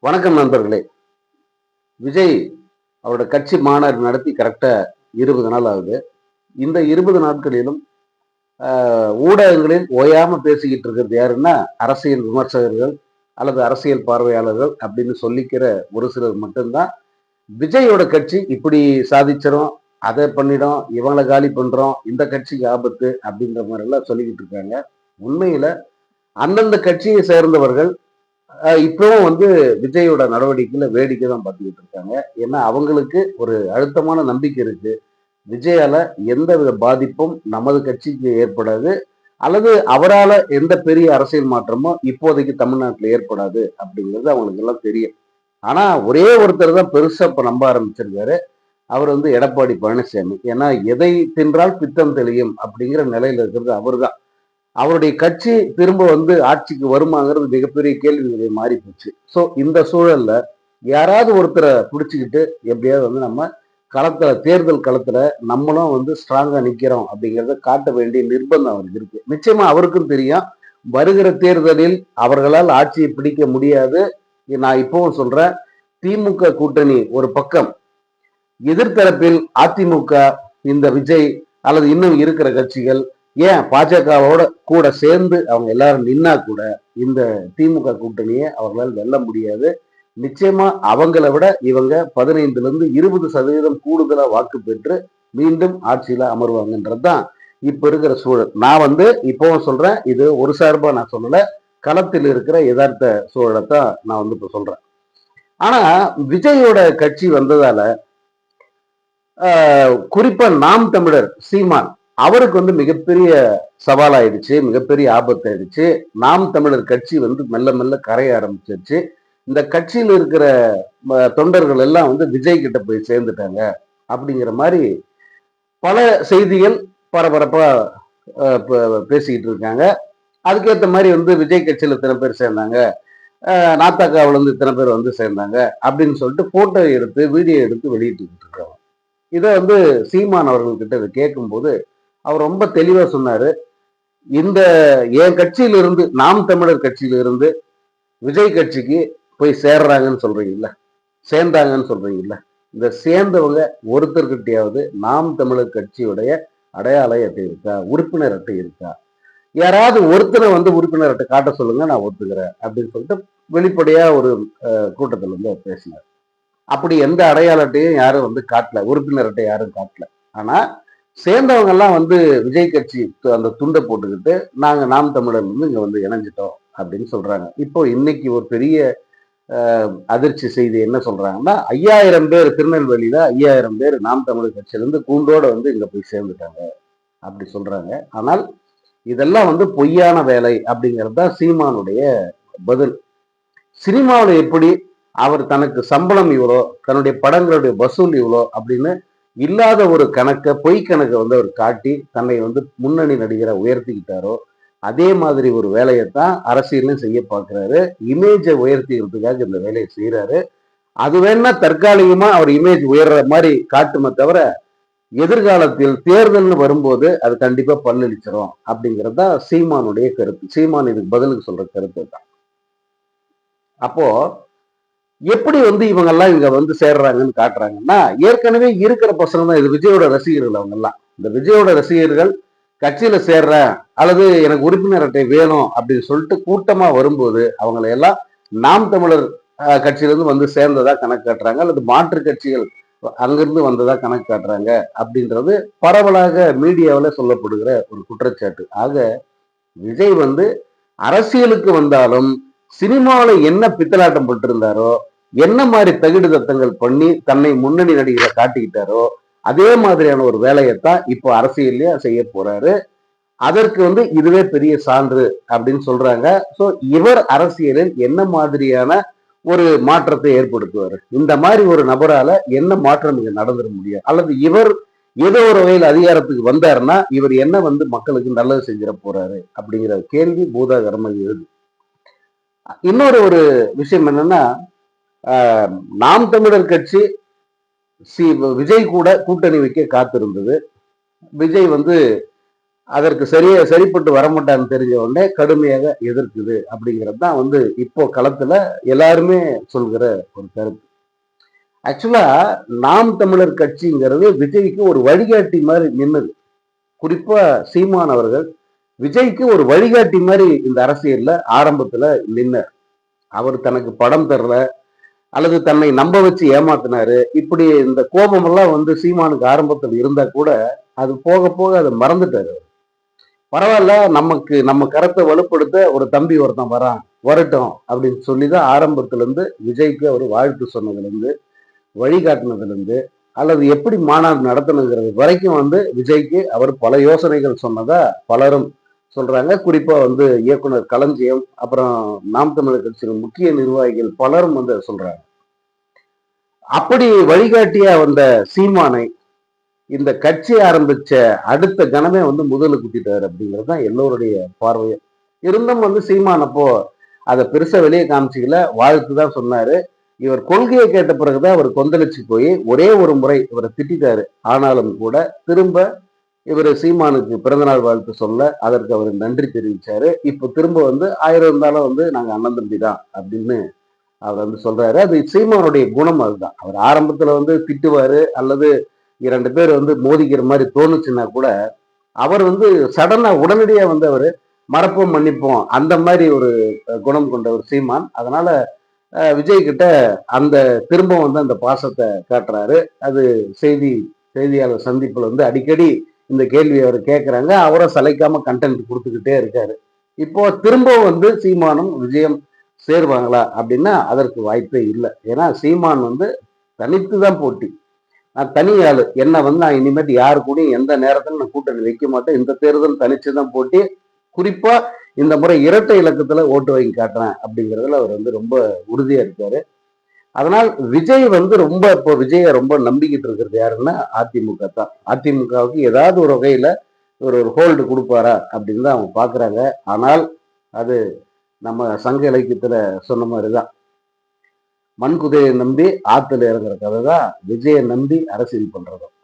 வணக்கம் நண்பர்களே. விஜய் அவரோட கட்சி மாநாடு நடத்தி கரெக்டா 20 நாள் ஆகுது. இந்த 20 நாட்களிலும் ஊடகங்களில் ஓயாம பேசிக்கிட்டு இருக்கிறது யாருன்னா, அரசியல் விமர்சகர்கள் அல்லது அரசியல் பார்வையாளர்கள் அப்படின்னு சொல்லிக்கிற ஒரு சிலர் மட்டும்தான், விஜயோட கட்சி இப்படி சாதிச்சிரும், அதை பண்ணிடும், இவங்கள காலி பண்றோம், இந்த கட்சிக்கு ஆபத்து அப்படின்ற மாதிரி எல்லாம் சொல்லிக்கிட்டு இருக்காங்க. உண்மையில அந்தந்த கட்சியை சேர்ந்தவர்கள் இப்பவும் விஜயோட நடவடிக்கையில வேடிக்கை தான் பார்த்துக்கிட்டு இருக்காங்க. ஏன்னா அவங்களுக்கு ஒரு அழுத்தமான நம்பிக்கை இருக்கு. விஜயால எந்தவித பாதிப்பும் நமது கட்சிக்கு ஏற்படாது. அல்லது அவரால எந்த பெரிய அரசியல் மாற்றமும் இப்போதைக்கு தமிழ்நாட்டுல ஏற்படாது அப்படிங்கிறது அவங்களுக்கு எல்லாம் தெரியும். ஆனா ஒரே ஒருத்தர் தான் பெருசா இப்ப நம்ப ஆரம்பிச்சிருக்காரு. அவர் எடப்பாடி பழனிசாமி. ஏன்னா எதை தின்றால் பித்தம் தெளியும் அப்படிங்கிற நிலையில இருக்கிறது அவர்தான். அவருடைய கட்சி திரும்ப ஆட்சிக்கு வருமாங்கிறது மிகப்பெரிய கேள்வி மாறி போச்சு. சோ இந்த சூழல்ல யாராவது ஒருத்தரை பிடிச்சுக்கிட்டு எப்படியாவது நம்ம தேர்தல் களத்துல நம்மளும் ஸ்ட்ராங்கா நிக்கிறோம் அப்படிங்கிறத காட்ட வேண்டிய நிர்பந்தம் அவருக்கு இருக்கு. நிச்சயமா அவருக்கும் தெரியும், வருகிற தேர்தலில் அவர்களால் ஆட்சியை பிடிக்க முடியாது. நான் இப்பவும் சொல்றேன், திமுக கூட்டணி ஒரு பக்கம், எதிர்த்தரப்பில் அதிமுக, இந்த விஜய் அல்லது இன்னும் இருக்கிற கட்சிகள், ஏன் பாஜகவோட கூட சேர்ந்து அவங்க எல்லாரும் நின்னா கூட இந்த திமுக கூட்டணியை அவங்களால் வெல்ல முடியாது. நிச்சயமா அவங்களை விட இவங்க 15% கூடுதலா வாக்கு பெற்று மீண்டும் ஆட்சியில அமர்வாங்கன்றதுதான் இப்ப இருக்கிற சூழல். நான் இப்பவும் சொல்றேன், இது ஒரு சார்பா நான் சொல்லல, களத்தில் இருக்கிற யதார்த்த சூழலைத்தான் நான் இப்ப சொல்றேன். ஆனா விஜயோட கட்சி வந்ததால குறிப்பா நாம் தமிழர் சீமான் அவருக்கு மிகப்பெரிய சவாலாயிடுச்சு, மிகப்பெரிய ஆபத்தாயிடுச்சு. நாம் தமிழர் கட்சி மெல்ல மெல்ல கரைய ஆரம்பிச்சிருச்சு. இந்த கட்சியில் இருக்கிற தொண்டர்கள் எல்லாம் விஜய் கிட்ட போய் சேர்ந்துட்டாங்க அப்படிங்கிற மாதிரி பல செய்திகள் பரபரப்பா பேசிக்கிட்டு இருக்காங்க. அதுக்கேற்ற மாதிரி விஜய் கட்சியில இத்தனை பேர் சேர்ந்தாங்க, நாத்தாக்காவில இத்தனை பேர் சேர்ந்தாங்க அப்படின்னு சொல்லிட்டு போட்டோ எடுத்து வீடியோ எடுத்து வெளியிட்டு இருக்காங்க. இதை சீமான் அவர்கள்கிட்ட இதை கேட்கும்போது அவர் ரொம்ப தெளிவா சொன்னாரு, இந்த என் கட்சியிலிருந்து, நாம் தமிழர் கட்சியிலிருந்து விஜய் கட்சிக்கு போய் சேர்றாங்கன்னு சொல்றீங்கல்ல, சேர்ந்தாங்கன்னு சொல்றீங்கல்ல, இந்த சேர்ந்தவங்க ஒருத்தர்கிட்டயாவது நாம் தமிழர் கட்சியுடைய அடையாள அட்டை இருக்கா, உறுப்பினர் அட்டை இருக்கா, யாராவது ஒருத்தனை உறுப்பினர் அட்டை காட்ட சொல்லுங்க, நான் ஒத்துக்கிறேன் அப்படின்னு சொல்லிட்டு வெளிப்படையா ஒரு கூட்டத்தில் பேசினார். அப்படி எந்த அடையாள அட்டையும் யாரும் காட்டல, உறுப்பினர் அட்டை யாரும் காட்டல. ஆனா சேர்ந்தவங்க எல்லாம் விஜய் கட்சி அந்த துண்டை போட்டுக்கிட்டு நாங்க நாம் தமிழர் இங்க இணைஞ்சிட்டோம் அப்படின்னு சொல்றாங்க. இப்போ இன்னைக்கு ஒரு பெரிய அதிர்ச்சி செய்தி என்ன சொல்றாங்கன்னா, 5000 பேர் திருநெல்வேலியில 5000 பேர் நாம் தமிழர் கட்சியிலிருந்து கூண்டோட இங்க போய் சேர்ந்துட்டாங்க அப்படி சொல்றாங்க. ஆனால் இதெல்லாம் பொய்யான வேலை அப்படிங்கிறது தான் சீமானுடைய பதில். சினிமாவில் எப்படி அவர் தனக்கு சம்பளம் இவ்வளோ, தன்னுடைய படங்களுடைய வசூல் இவ்வளோ அப்படின்னு இல்லாத ஒரு கணக்கை, பொய் கணக்கை அவர் காட்டி தன்னை முன்னணி நடிகரை உயர்த்திக்கிட்டாரோ, அதே மாதிரி ஒரு வேலையைத்தான் அரசியலும் செய்ய பார்க்கிறாரு. இமேஜை உயர்த்திக்கிறதுக்காக இந்த வேலையை செய்யறாரு. அது வேணா தற்காலிகமா அவர் இமேஜ் உயர்ற மாதிரி காட்டுமே தவிர, எதிர்காலத்தில் தேர்தல்னு வரும்போது அது கண்டிப்பா பல்லளிச்சிடும் அப்படிங்கிறது தான் சீமானுடைய கருத்து. சீமான் இதுக்கு பதிலுக்கு சொல்ற கருத்து தான். அப்போ எப்படி இவங்க எல்லாம் இங்க சேர்றாங்கன்னு காட்டுறாங்கன்னா, ஏற்கனவே இருக்கிற பசங்க தான். இது விஜயோட ரசிகர்கள். அவங்க எல்லாம் இந்த விஜயோட ரசிகர்கள் கட்சியில சேர்ற அல்லது எனக்கு உறுப்பினர் அட்டை வேணும் அப்படின்னு சொல்லிட்டு கூட்டமா வரும்போது அவங்களை எல்லாம் நாம் தமிழர் கட்சியிலிருந்து சேர்ந்ததா கணக்கு காட்டுறாங்க, அல்லது மாற்று கட்சிகள் அங்கிருந்து வந்ததா கணக்கு காட்டுறாங்க அப்படின்றது பரவலாக மீடியாவில் சொல்லப்படுகிற ஒரு குற்றச்சாட்டு. ஆக விஜய் அரசியலுக்கு வந்தாலும் சினிமாவில் என்ன பித்தலாட்டம் பட்டிருந்தாரோ, என்ன மாதிரி தகுடு தத்தங்கள் பண்ணி தன்னை முன்னணி நடிகரை காட்டிக்கிட்டாரோ, அதே மாதிரியான ஒரு வேலையைத்தான் இப்போ அரசியல்லையே செய்ய போறாரு. அதற்கு இதுவே பெரிய சான்று அப்படின்னு சொல்றாங்க. சோ இவர் அரசியலில் என்ன மாதிரியான ஒரு மாற்றத்தை ஏற்படுத்துவார், இந்த மாதிரி ஒரு நபரால என்ன மாற்றம் இங்க நடந்துட முடியும், அல்லது இவர் ஏதோ ஒரு வகையில் அதிகாரத்துக்கு வந்தாருன்னா இவர் என்ன மக்களுக்கு நல்லது செஞ்சிட போறாரு அப்படிங்கிற கேள்வி பூதாகரமாக எழுது. இன்னொரு ஒரு விஷயம் என்னன்னா, நாம் தமிழர் கட்சி விஜய் கூட கூட்டணி வைக்க காத்திருந்தது. விஜய் அதற்கு சரிப்பட்டு வரமாட்டான்னு தெரிஞ்ச உடனே கடுமையாக எதிர்க்குது அப்படிங்கிறது தான் வந்து இப்போ களத்துல எல்லாருமே சொல்கிற ஒரு கருத்து. ஆக்சுவலா நாம் தமிழர் கட்சிங்கிறது விஜய்க்கு ஒரு வழிகாட்டி மாதிரி நின்னுது. குறிப்பா சீமான் அவர்கள் விஜய்க்கு ஒரு வழிகாட்டி மாதிரி இந்த அரசியல்ல ஆரம்பத்துல நின்னார். அவர் தனக்கு படம் தரல அல்லது தன்னை நம்ப வச்சு ஏமாத்தினாரு. இப்படி இந்த கோபம் எல்லாம் வந்து சீமானுக்கு ஆரம்பத்தில் இருந்தா கூட அது போக போக அதை மறந்துட்டாரு. பரவாயில்ல, நமக்கு நம்ம கருத்தை வலுப்படுத்த ஒரு தம்பி ஒருத்தன் வரான், வரட்டும் அப்படின்னு சொல்லிதான் ஆரம்பத்துல இருந்து விஜய்க்கு அவர் வாழ்த்து சொன்னதுல இருந்து, வழிகாட்டினதுல இருந்து, அல்லது எப்படி மாநாடு நடத்தணுங்கிறது வரைக்கும் வந்து விஜய்க்கு அவர் பல யோசனைகள் சொன்னதா பலரும் சொல்றாங்க. குறிப்பா வந்து இயக்குனர் களஞ்சியம், அப்புறம் நாம் தமிழர் கட்சியின் முக்கிய நிர்வாகிகள் பலரும் வந்து சொல்றாங்க. அப்படி வழிகாட்டியா வந்த சீமானை இந்த கட்சி ஆரம்பிச்ச அடுத்த கணமே வந்து முதல்ல குத்திட்டாரு அப்படிங்கிறது தான் எல்லோருடைய பார்வையும். இருந்தும் வந்து சீமான் அப்போ அதை பெருசா வெளியே காமிச்சிக்கல, வாழ்த்து தான் சொன்னாரு. இவர் கொள்கையை கேட்ட பிறகுதான் அவர் கொந்தளிச்சு போய் ஒரே ஒரு முறை இவரை திட்டாரு. ஆனாலும் கூட திரும்ப இவர் சீமானுக்கு பிறந்தநாள் வாழ்த்து சொல்ல அதற்கு அவர் நன்றி தெரிவிச்சாரு. இப்ப திரும்ப வந்து 1000 இருந்தாலும் வந்து நாங்க அண்ணன் தம்பி தான் அப்படின்னு அவர் வந்து சொல்றாரு. அது சீமானுடைய குணம். அதுதான் அவர் ஆரம்பத்துல வந்து திட்டுவாரு அல்லது 2 பேர் வந்து மோதிக்கிற மாதிரி தோணுச்சுன்னா கூட அவர் வந்து சடனா உடனடியா வந்து அவர் மறப்போம் மன்னிப்போம் அந்த மாதிரி ஒரு குணம் கொண்ட ஒரு சீமான். அதனால விஜய் கிட்ட அந்த திரும்ப வந்து அந்த பாசத்தை காட்டுறாரு. அது செய்தியாளர் சந்திப்புல வந்து அடிக்கடி இந்த கேள்வி அவர் கேட்கிறாங்க. அவரை சளைக்காம கண்டென்ட் கொடுத்துக்கிட்டே இருக்காரு. இப்போ திரும்ப வந்து சீமானும் விஜயம் சேருவாங்களா அப்படின்னா அதற்கு வாய்ப்பே இல்லை. ஏன்னா சீமான் வந்து தனித்து தான் போட்டி. நான் தனி ஆளு, என்ன வந்து நான் இனிமேட்டு யாரு கூடயும் எந்த நேரத்துல நான் கூட்டணி வைக்க மாட்டேன். இந்த தேர்தல் தனிச்சுதான் போட்டி. குறிப்பா இந்த முறை இரட்டை இலக்கத்துல ஓட்டு வாங்கி காட்டுறேன் அப்படிங்கிறதுல அவர் வந்து ரொம்ப உறுதியா இருக்காரு. அதனால் விஜய் வந்து ரொம்ப இப்போ விஜய ரொம்ப நம்பிக்கிட்டு இருக்கிறது யாருன்னா அதிமுக தான். அதிமுகவுக்கு ஏதாவது ஒரு வகையில ஒரு ஹோல்டு கொடுப்பாரா அப்படின்னு தான் அவங்க பாக்குறாங்க. ஆனால் அது நம்ம சங்க இலக்கியத்துல சொன்ன மாதிரிதான், மண் குதிரையை நம்பி ஆத்துல இறங்குற கதை தான் விஜயை நம்பி அரசியல் பண்றதும்.